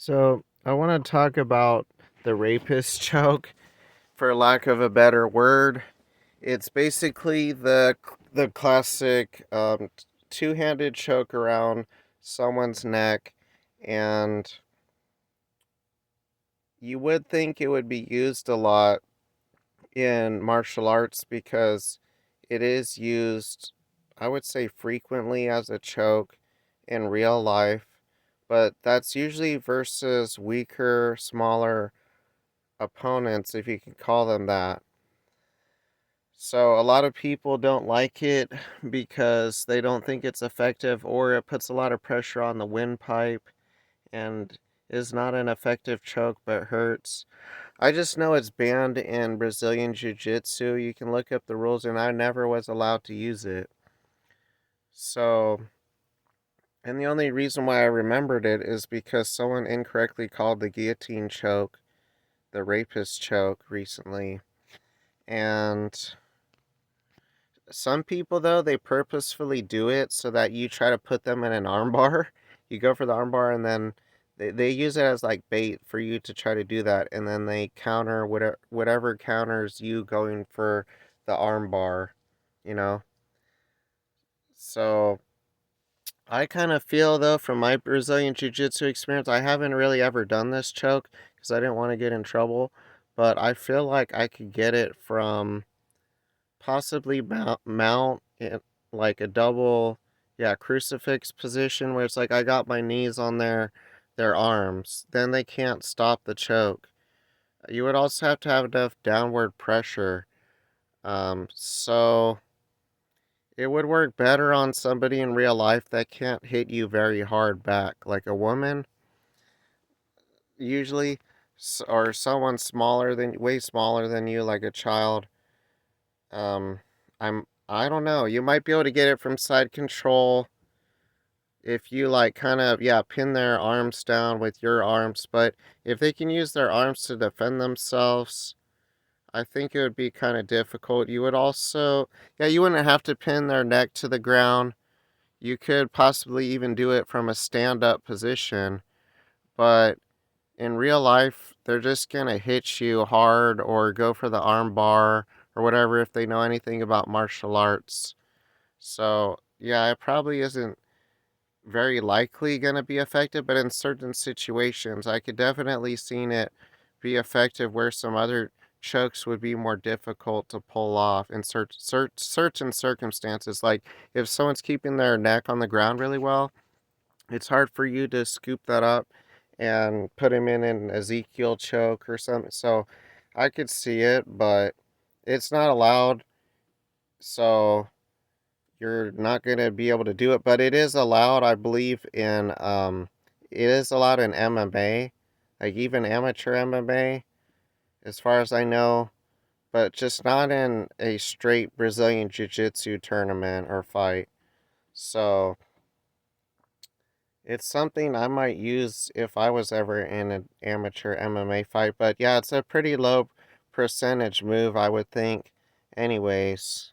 So I want to talk about the rapist choke, for lack of a better word. It's basically the classic two-handed choke around someone's neck, and you would think it would be used a lot in martial arts because it is used, I would say, frequently as a choke in real life, but that's usually versus weaker, smaller opponents, if you can call them that. So a lot of people don't like it because they don't think it's effective, or it puts a lot of pressure on the windpipe and is not an effective choke but hurts. I just know it's banned in Brazilian Jiu-Jitsu. You can look up the rules, and I never was allowed to use it. So, and the only reason why I remembered it is because someone incorrectly called the guillotine choke the rapist choke recently. And some people, though, they purposefully do it so that you try to put them in an armbar. You go for the armbar, and then they use it as like bait for you to try to do that. And then they counter whatever counters you going for the armbar, you know? So I kind of feel, though, from my Brazilian Jiu Jitsu experience, I haven't really ever done this choke because I didn't want to get in trouble. But I feel like I could get it from possibly mount in like a double, yeah, crucifix position where it's like I got my knees on their arms. Then they can't stop the choke. You would also have to have enough downward pressure. So it would work better on somebody in real life that can't hit you very hard back, like a woman usually, or someone smaller than, way smaller than you, like a child. Um, I don't know. You might be able to get it from side control if you like kind of, yeah, pin their arms down with your arms, but if they can use their arms to defend themselves, I think it would be kind of difficult. You would also, yeah, you wouldn't have to pin their neck to the ground. You could possibly even do it from a stand-up position, but in real life, they're just gonna hit you hard or go for the arm bar or whatever if they know anything about martial arts. So, yeah, it probably isn't very likely gonna be effective, but in certain situations, I could definitely seen it be effective where some other chokes would be more difficult to pull off in certain circumstances. Like if someone's keeping their neck on the ground really well, it's hard for you to scoop that up and put him in an Ezekiel choke or something. So I could see it, but it's not allowed. So you're not going to be able to do it. But it is allowed, I believe, it is allowed in MMA, like even amateur MMA, as far as I know, but just not in a straight Brazilian Jiu Jitsu tournament or fight. So it's something I might use if I was ever in an amateur MMA fight. But yeah, it's a pretty low percentage move, I would think, anyways.